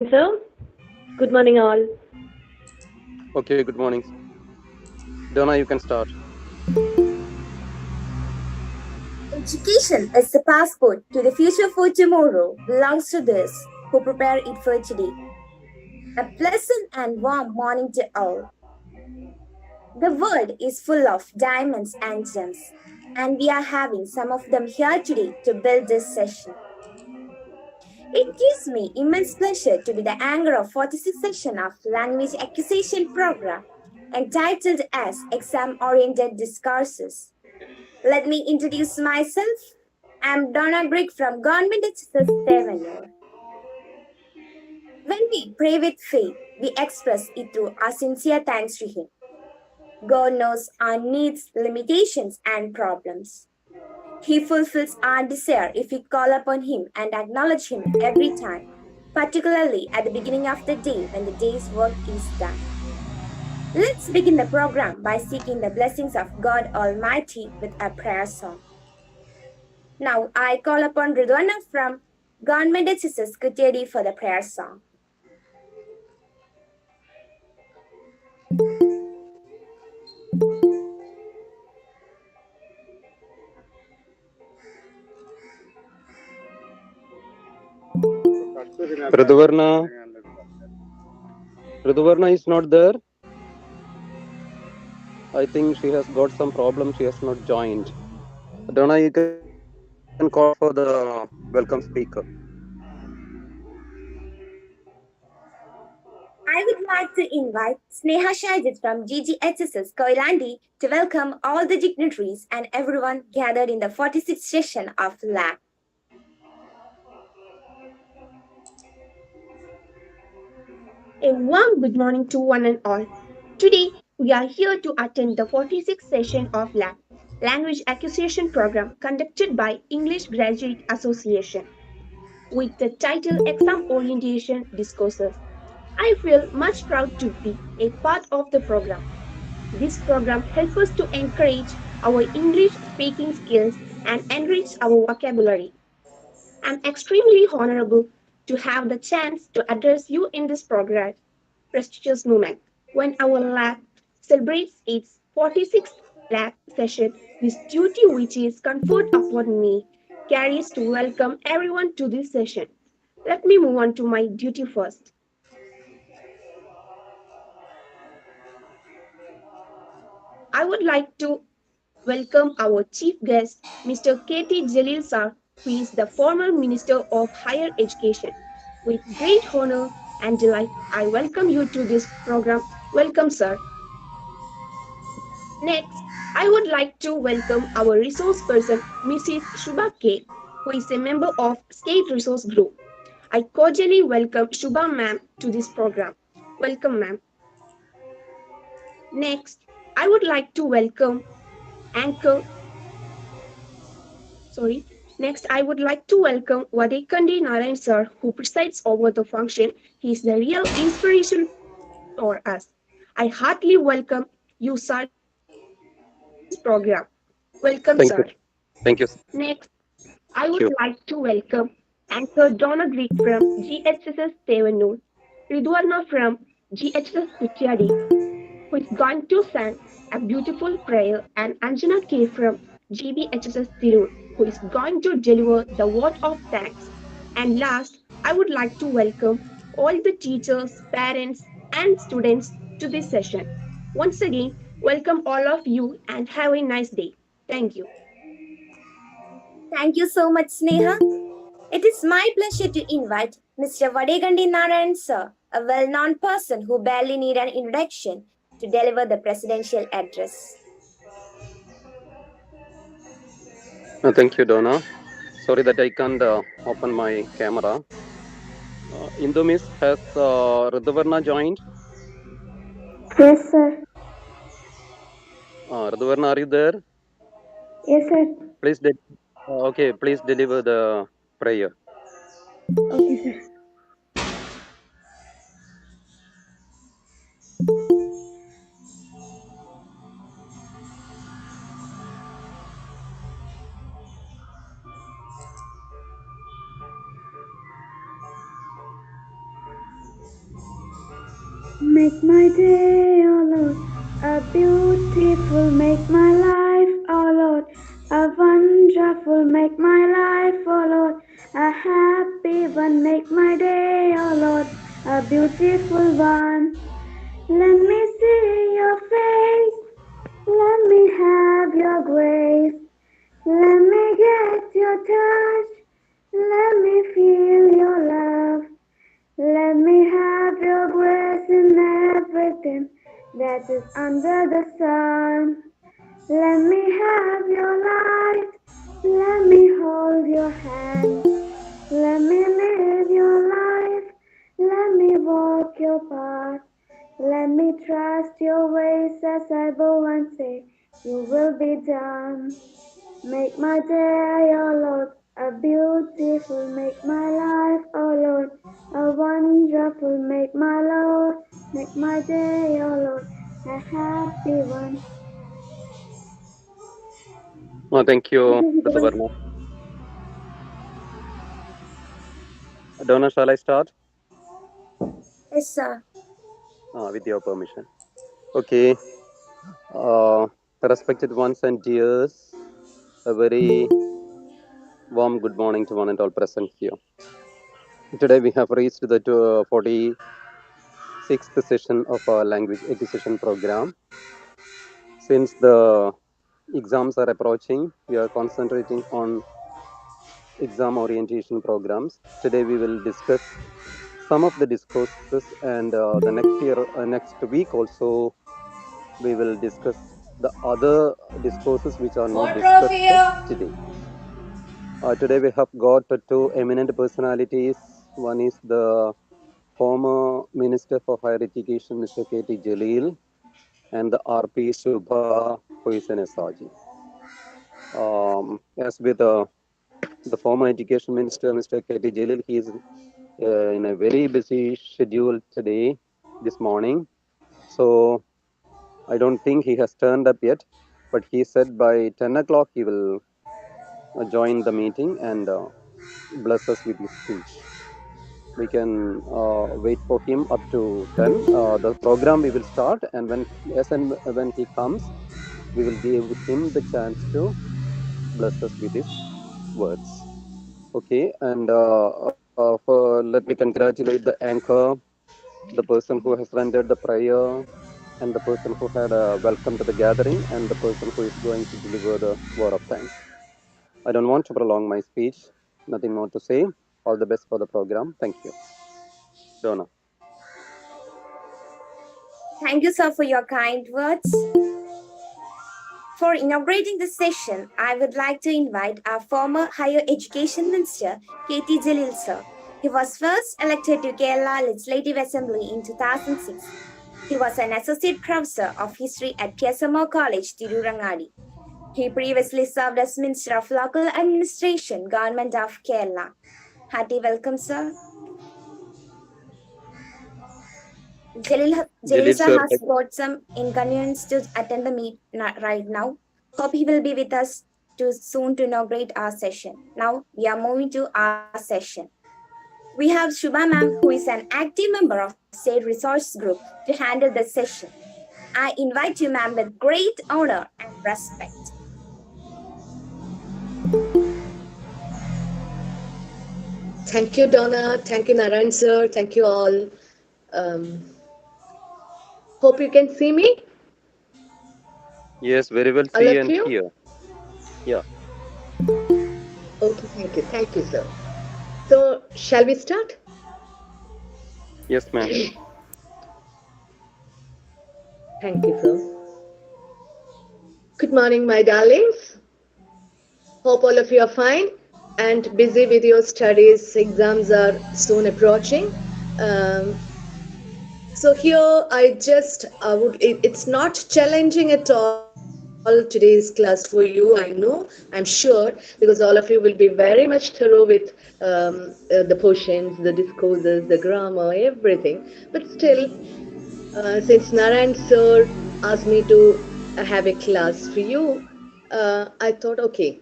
Sir, good morning, all. Okay, good morning. Donna, you can start. Education is the passport to the future for tomorrow belongs to those who prepare it for today. A pleasant and warm morning to all. The world is full of diamonds and gems, and we are having some of them here today to build this session. It gives me immense pleasure to be the anchor of 46th session of Language Acquisition Program entitled as Exam Oriented Discourses. Let me introduce myself. I'm Donna Grigg from Government HSS Tevenur. When we pray with faith, we express it through our sincere thanks to Him. God knows our needs, limitations, and problems. He fulfills our desire if we call upon Him and acknowledge Him every time, particularly at the beginning of the day when the day's work is done. Let's begin the program by seeking the blessings of God Almighty with a prayer song. Now I call upon Ridwana from Government HSS Kuteri for the prayer song. Riduvarna, Riduvarna is not there. I think she has got some problem. She has not joined. Donna, you can call for the welcome speaker. I would like to invite Sneha Shahid from GGHSS Koilandi to welcome all the dignitaries and everyone gathered in the 46th session of LAB. A warm good morning to one and all. Today, we are here to attend the 46th session of LAB, Language Acquisition Program conducted by English Graduate Association, with the title Exam Orientation Discourses. I feel much proud to be a part of the program. This program helps us to encourage our English speaking skills and enrich our vocabulary. I'm extremely honorable to have the chance to address you in this program prestigious moment. When our lab celebrates its 46th lab session, this duty which is conferred upon me carries to welcome everyone to this session. Let me move on to my duty first. I would like to welcome our chief guest, Mr. K.T. Jalil Sir, who is the former Minister of Higher Education. With great honor and delight, I welcome you to this program. Welcome, sir. Next, I would like to welcome our resource person, Mrs. Subha K, who is a member of State Resource Group. I cordially welcome Shubha ma'am to this program. Welcome, ma'am. Next, I would like to welcome Anchor Sorry. Next, I would like to welcome Vadekandi Narayan sir, who presides over the function. He is the real inspiration for us. I heartily welcome you, sir, to this program. Welcome, sir. Thank you. Thank you. Next, I would like to welcome Anchor Donna Greek from GHSS Tevenur, Ridwana from GHSS Kutyadi, who is going to sing a beautiful prayer, and Anjana K from GBHSS Tirur, who is going to deliver the word of thanks. And last, I would like to welcome all the teachers, parents, and students to this session. Once again, welcome all of you and have a nice day. Thank you. Thank you so much, Sneha. It is my pleasure to invite Mr. Vadegandi Narayan sir, a well-known person who barely need an introduction, to deliver the presidential address. Thank you, Donna. Sorry that I can't open my camera. Indu Miss, has Riduvarna joined? Yes, sir. Riduvarna, are you there? Yes, sir. Please, okay, please deliver the prayer. Okay, sir. Make my day, oh Lord, a beautiful, make my life, oh Lord, a wonderful, make my life, oh Lord, a happy one, make my day, oh Lord, a beautiful one. Let me see your face, let me have your grace, let me get your touch, let me feel your love. Let me have your grace in everything that is under the sun. Let me have your light. Let me hold your hand. Let me live your life. Let me walk your path. Let me trust your ways as I go and say, you will be done. Make my day, oh Lord, a beautiful, make my life, oh Lord, a wonderful, make my day, oh Lord, a happy one. Thank Thank you, you, Subha. Rituvarma. Donna, shall I start? Yes, sir. With your permission. Okay. Uh, Respected ones and dears, a very warm good morning to one and all present here. Today we have reached the 46th session of our language acquisition program. Since the exams are approaching, we are concentrating on exam orientation programs. Today we will discuss some of the discourses, and the next week also, we will discuss the other discourses which are not Water of discussed here. today. Today we have got two eminent personalities. One is the former Minister for Higher Education, Mr. K.T. Jalil, and the RP Subha, who is an SRG. As with the former Education Minister, Mr. K.T. Jalil, he is in a very busy schedule today, this morning. So I don't think he has turned up yet, but he said by 10 o'clock he will join the meeting and bless us with his speech. We can wait for him up to 10. The program we will start, and as and when he comes, we will give him the chance to bless us with his words. Okay, and let me congratulate the anchor, the person who has rendered the prayer, and the person who had welcomed the gathering, and the person who is going to deliver the word of thanks. I don't want to prolong my speech. Nothing more to say. All the best for the program. Thank you. Donna. Thank you, sir, for your kind words. For inaugurating this session, I would like to invite our former Higher Education Minister, K.T. Jalil, sir. He was first elected to Kerala Legislative Assembly in 2006. He was an associate professor of history at PSMO College, Tirurangadi. He previously served as Minister of Local Administration, Government of Kerala. Hearty welcome, sir. Jalil Jalil sir sir. has got some inconvenience to attend the meet right now. Hope he will be with us to soon to inaugurate our session. Now we are moving to our session. We have Shubha ma'am, who is an active member of State Resource Group, to handle the session. I invite you, ma'am, with great honor and respect. Thank you, Donna. Thank you, Narayan sir. Thank you all. Um, Hope you can see me, Yes, very well all see of and you. hear. Yeah. Okay, thank you, sir. So, shall we start? Yes, ma'am. Thank you, sir. Good morning, my darlings. Hope all of you are fine and busy with your studies. Exams are soon approaching. Um, So here I just it's not challenging at all today's class for you. I know, I'm sure, because all of you will be very much thorough with the portions, the discourses, the grammar, everything. But still, since Narayan sir asked me to have a class for you, I thought okay,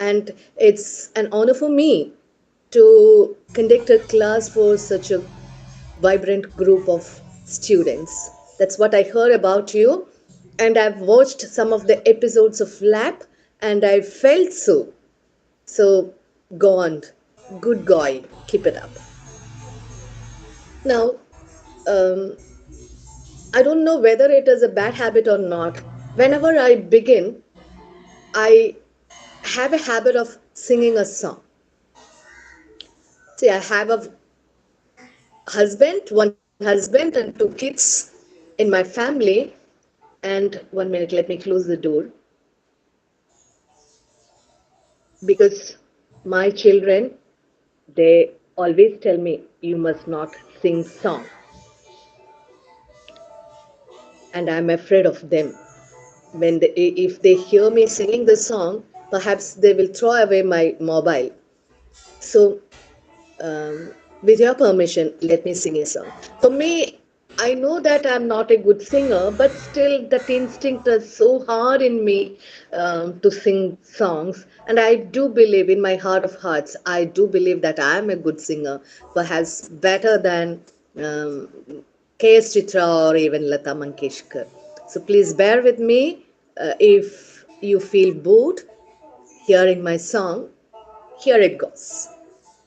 and it's an honor for me to conduct a class for such a vibrant group of students. That's what I heard about you. And I've watched some of the episodes of Lab and I felt so. So go on. Good guy. Keep it up. Now, um, I don't know whether it is a bad habit or not. Whenever I begin, I have a habit of singing a song. See, I have a one husband, and two kids in my family. And 1 minute, let me close the door because my children, they always tell me you must not sing song, and I'm afraid of them. When if they hear me singing the song, perhaps they will throw away my mobile. So with your permission, let me sing a song. For me, I know that I'm not a good singer, but still that instinct is so hard in me to sing songs. And I do believe in my heart of hearts, I do believe that I am a good singer, perhaps better than um, K.S. Chitra or even Lata Mangeshkar. So please bear with me if you feel bored hearing my song. Here it goes.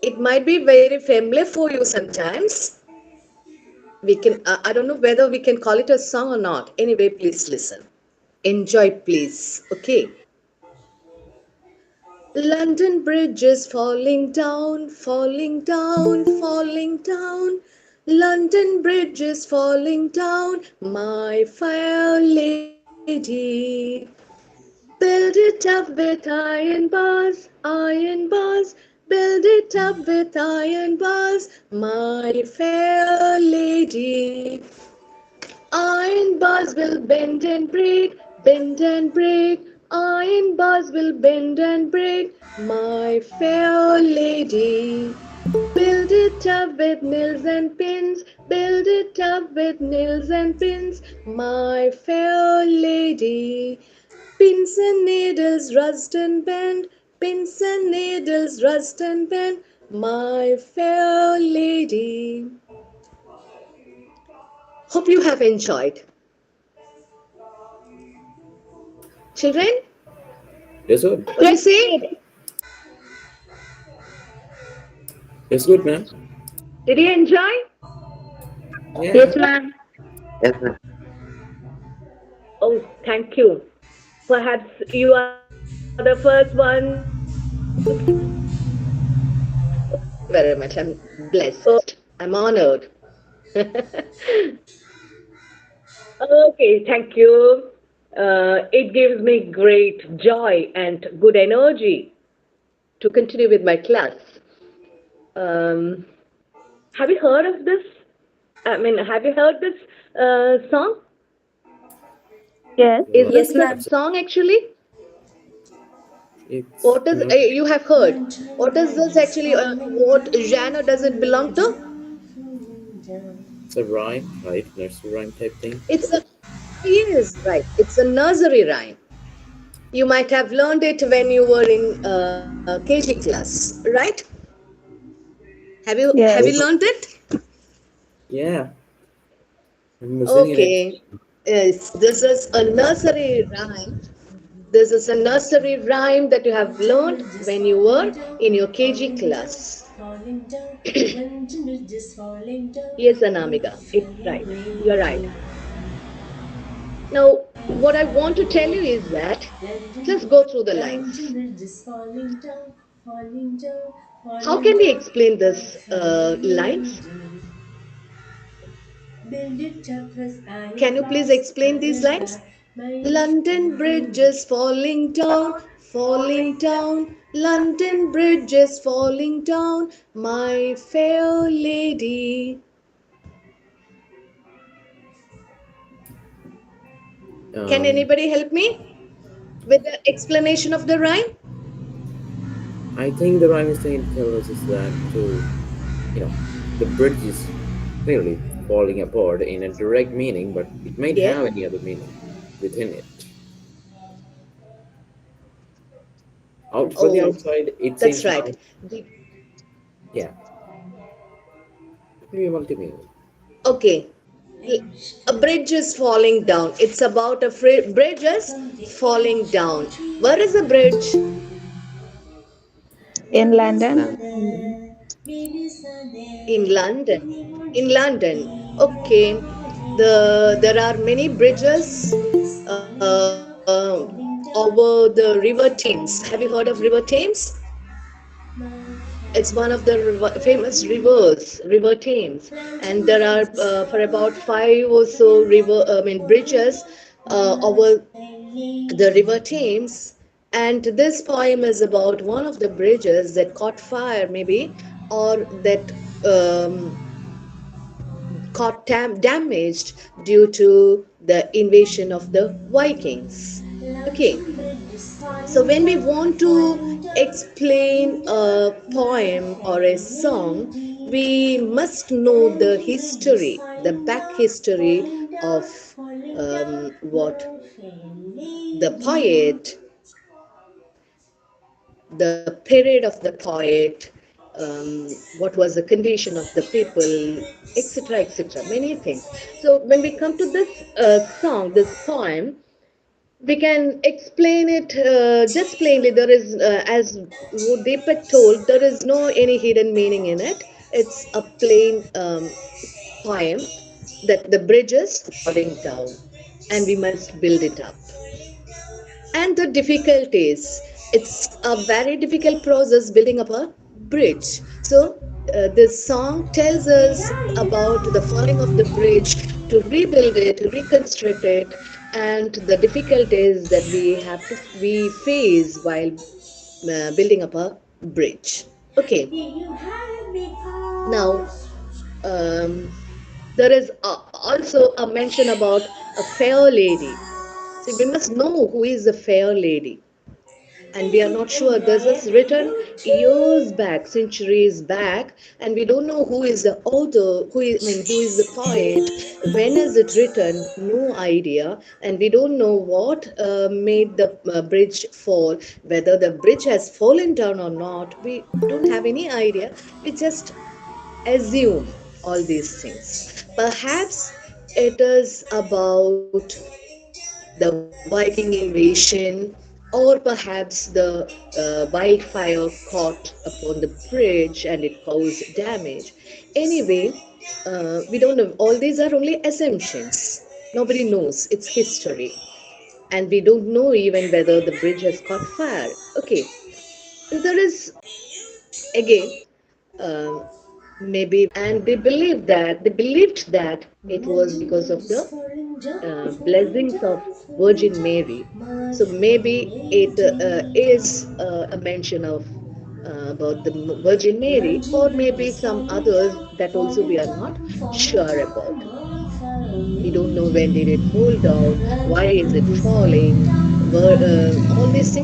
It might be very familiar for you sometimes. We can, I don't know whether we can call it a song or not. Anyway, please listen. Enjoy, please. Okay. London Bridge is falling down, falling down, falling down. London Bridge is falling down, my fair lady. Build it up with iron bars, iron bars. Build it up with iron bars, my fair lady. Iron bars will bend and break, bend and break. Iron bars will bend and break, my fair lady. Build it up with nails and pins, build it up with nails and pins, my fair lady. Pins and needles rust and bend, pins and needles rust and bend, my fair lady. Hope you have enjoyed. Children, It's good. what do you say? It's good, man. Did you enjoy? Yeah. Yes, ma'am. Yes, ma'am. Oh, thank you. Perhaps you are the first ones. Thank you very much. I'm blessed. I'm honored. Okay, thank you. It gives me great joy and good energy to continue with my class. Um, have you heard of this? I mean, have you heard this song? Yes. Is Well, Yes, this a ma'am. that's song actually? it's What is not. you have heard? What is this actually? What genre does it belong to? It's a rhyme, right? Nursery rhyme type thing. It's a yes, right. It's a nursery rhyme. You might have learned it when you were in KG class, right? Have you Yes. learned it? Yeah, I'm singing it. Okay. Yes, this is a nursery rhyme. This is a nursery rhyme that you have learned when you were in your KG class. Yes, Anamika, it's right. You're right. Now, what I want to tell you is that let's go through the lines. How can we explain this lines? Can you please explain these lines? London Bridge is falling down, falling down. London Bridge is falling down, my fair lady. Can Um, anybody help me with the explanation of the rhyme? I think the rhyme is trying to tell us is that you know, the bridge is clearly falling apart in a direct meaning, but it might Yes. have any other meaning within it. Out for the Oh, outside, it that's seems right. like yeah, maybe multi-meaning. Okay. A bridge is falling down. It's about a bridge is falling down. Where is the bridge? In London. London. In London. In London. Okay. There are many bridges over the River Thames. Have you heard of River Thames? It's one of the famous rivers, River Thames, and there are for about five or so bridges over the River Thames. And this poem is about one of the bridges that caught fire, maybe, or that um, got damaged due to the invasion of the Vikings. Okay, so when we want to explain a poem or a song, we must know the history, the back history of what the poet, the period of the poet, what was the condition of the people, etc., etc., many things. So when we come to this song, this poem, we can explain it just plainly. There is, as Deepak told, there is no any hidden meaning in it. It's a plain poem that the bridge is falling down and we must build it up. And the difficulties, it's a very difficult process building up a bridge. So this song tells us about the falling of the bridge, to rebuild it, to reconstruct it, and the difficulties that we face while building up a bridge. Okay, now um, there is also a mention about a fair lady. See, we must know who is the fair lady, and we are not sure. This is written years back, centuries back, and we don't know who is the author, who is the poet, when is it written, no idea, and we don't know what made the bridge fall, whether the bridge has fallen down or not. We don't have any idea. We just assume all these things. Perhaps it is about the Viking invasion, or perhaps the wildfire caught upon the bridge and it caused damage. Anyway, we don't know. All these are only assumptions. Nobody knows. It's history. And we don't know even whether the bridge has caught fire. Okay. And there is, again, um, maybe, and they believed that it was because of the blessings of Virgin Mary. So maybe it is a mention of about the Virgin Mary, or maybe some others that also we are not sure about. We don't know when did it fall down, why is it falling, all these things